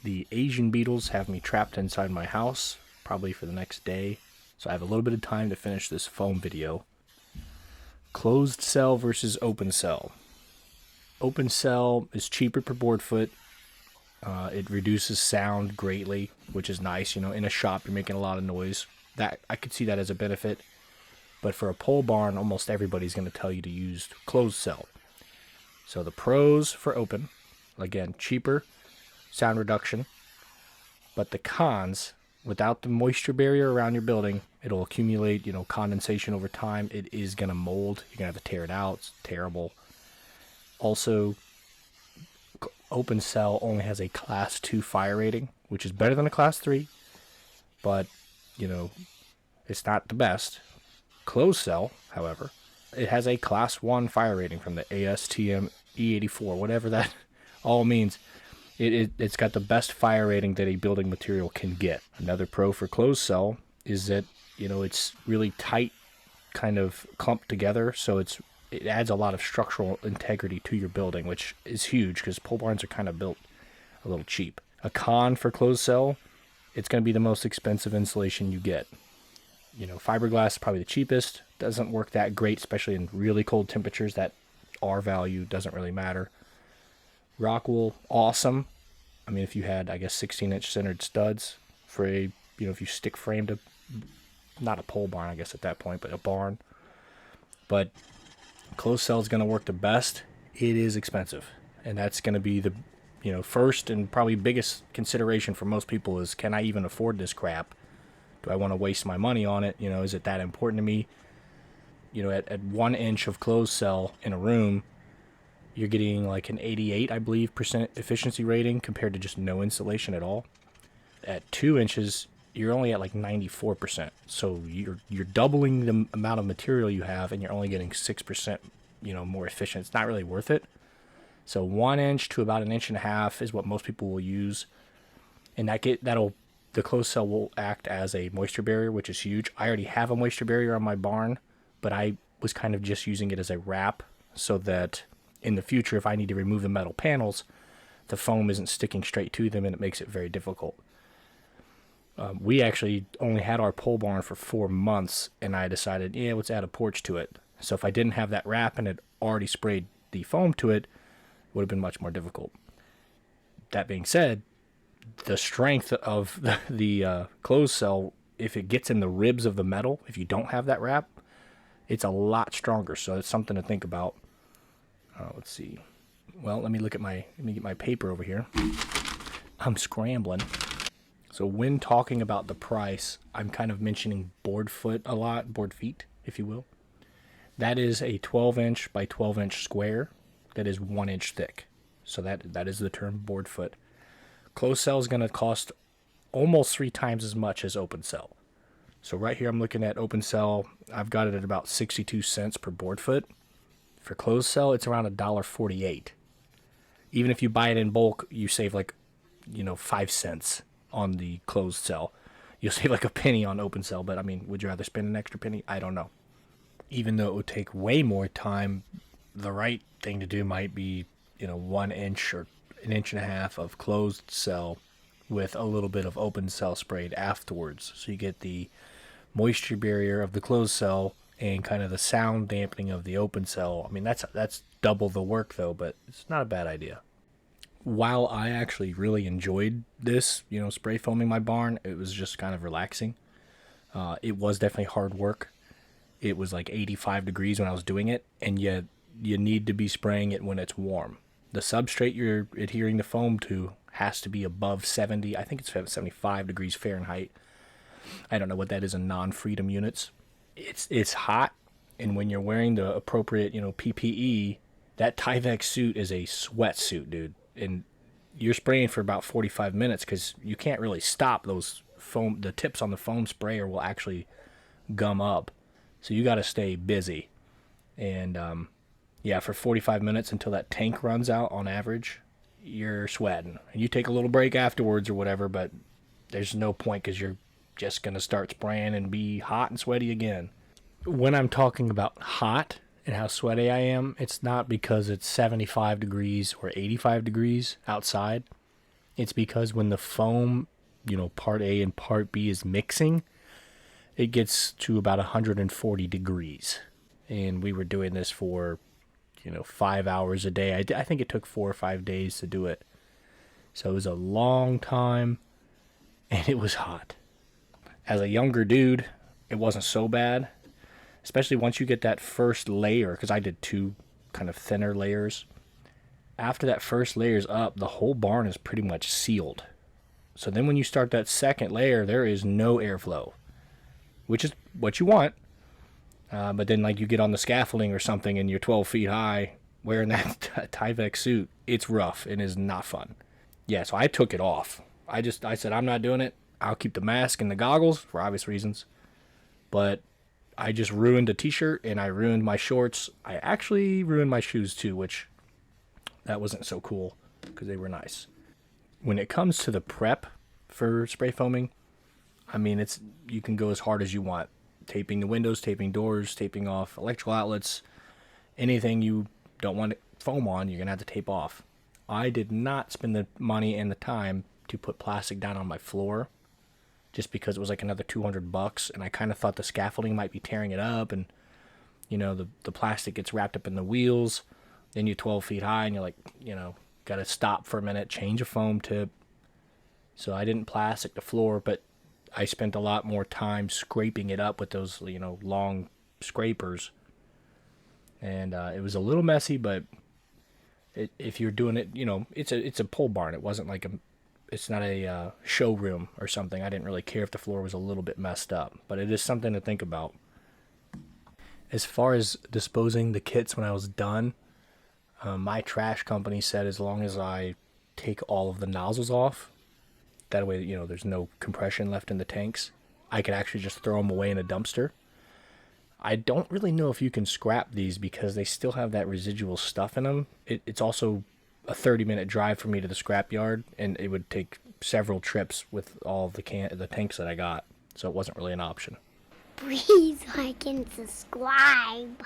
The Asian beetles have me trapped inside my house, probably for the next day, so I have a little bit of time to finish this foam video. Closed cell versus open cell. Open cell is cheaper per board foot. It reduces sound greatly, which is nice. You know, in a shop you're making a lot of noise. That I could see that as a benefit. But for a pole barn, almost everybody's going to tell you to use closed cell. So the pros for open, again, cheaper, sound reduction. But the cons, without the moisture barrier around your building, it'll accumulate, condensation over time. It is going to mold. You're going to have to tear it out. It's terrible. Also, open cell only has a class 2 fire rating, which is better than a class 3. But, it's not the best. Closed cell, however, it has a class 1 fire rating from the ASTM E84, whatever that all means. It's got the best fire rating that a building material can get. Another pro for closed cell is that, it's really tight, kind of clumped together, so it adds a lot of structural integrity to your building, which is huge because pole barns are kind of built a little cheap. A con for closed cell, it's going to be the most expensive insulation you get. Fiberglass is probably the cheapest. Doesn't work that great, especially in really cold temperatures. That R value doesn't really matter. Rock wool, awesome. I mean, if you had, 16-inch centered studs for if you stick framed not a pole barn, I guess at that point, but a barn. But closed cell is going to work the best. It is expensive, and that's going to be the, first and probably biggest consideration for most people is, can I even afford this crap? Do I want to waste my money on it? Is it that important to me? At 1 inch of closed cell in a room, you're getting like an 88, I believe, percent efficiency rating compared to just no insulation at all. At 2 inches, you're only at like 94%. So you're doubling the amount of material you have, and you're only getting 6%, more efficient. It's not really worth it. So 1 inch to about 1.5 inches is what most people will use, and the closed cell will act as a moisture barrier, which is huge. I already have a moisture barrier on my barn, but I was kind of just using it as a wrap so that in the future, if I need to remove the metal panels, the foam isn't sticking straight to them, and it makes it very difficult. We actually only had our pole barn for 4 months, and I decided, let's add a porch to it. So if I didn't have that wrap and had already sprayed the foam to it, it would have been much more difficult. That being said, the strength of the closed cell, if it gets in the ribs of the metal, if you don't have that wrap, it's a lot stronger. So it's something to think about. Let's see. Well, let me get my paper over here. I'm scrambling. So when talking about the price, I'm kind of mentioning board foot a lot, board feet, if you will. That is a 12-inch by 12-inch square that is 1 inch thick. So that is the term board foot. Closed cell is going to cost almost 3 times as much as open cell. So right here I'm looking at open cell. I've got it at about 62 cents per board foot. For closed cell, it's around $1.48. Even if you buy it in bulk, you save 5 cents on the closed cell. You'll save like a penny on open cell, but would you rather spend an extra penny? I don't know. Even though it would take way more time, the right thing to do might be, 1 inch or 1.5 inches of closed cell with a little bit of open cell sprayed afterwards. So you get the moisture barrier of the closed cell and kind of the sound dampening of the open cell. That's double the work though, but it's not a bad idea. While I actually really enjoyed this, spray foaming my barn, it was just kind of relaxing. It was definitely hard work. It was like 85 degrees when I was doing it, and yet you need to be spraying it when it's warm. The substrate you're adhering the foam to has to be above 70. I think it's 75 degrees Fahrenheit. I don't know what that is in non-freedom units. It's hot, and when you're wearing the appropriate, PPE, that Tyvek suit is a sweatsuit, dude. And you're spraying for about 45 minutes because you can't really stop those foam. The tips on the foam sprayer will actually gum up. So you got to stay busy. And for 45 minutes until that tank runs out on average, you're sweating. And you take a little break afterwards or whatever, but there's no point because you're just going to start spraying and be hot and sweaty again. When I'm talking about hot and how sweaty I am, it's not because it's 75 degrees or 85 degrees outside. It's because when the foam, part A and part B is mixing, it gets to about 140 degrees. And we were doing this for, 5 hours a day. I think it took 4 or 5 days to do it. So it was a long time, and it was hot. As a younger dude, it wasn't so bad, especially once you get that first layer, because I did 2 kind of thinner layers. After that first layer's up, the whole barn is pretty much sealed. So then when you start that second layer, there is no airflow, which is what you want. But then like you get on the scaffolding or something and you're 12 feet high wearing that Tyvek suit, it's rough and is not fun. Yeah, so I took it off. I said, I'm not doing it. I'll keep the mask and the goggles for obvious reasons. But I just ruined a t-shirt and I ruined my shorts. I actually ruined my shoes too, which that wasn't so cool because they were nice. When it comes to the prep for spray foaming, I mean, you can go as hard as you want. Taping the windows, taping doors, taping off electrical outlets, anything you don't want foam on, you're going to have to tape off. I did not spend the money and the time to put plastic down on my floor just because it was like another $200 and I kind of thought the scaffolding might be tearing it up and, the plastic gets wrapped up in the wheels. Then you're 12 feet high and you're like, got to stop for a minute, change a foam tip. So I didn't plastic the floor, but I spent a lot more time scraping it up with those, long scrapers. And it was a little messy, but if you're doing it, it's a pole barn. It wasn't like it's not a showroom or something. I didn't really care if the floor was a little bit messed up, but it is something to think about. As far as disposing the kits when I was done, my trash company said as long as I take all of the nozzles off, that way, there's no compression left in the tanks, I could actually just throw them away in a dumpster. I don't really know if you can scrap these because they still have that residual stuff in them. It's also a 30-minute drive for me to the scrapyard, and it would take several trips with all of the tanks that I got, so it wasn't really an option. Please like and subscribe.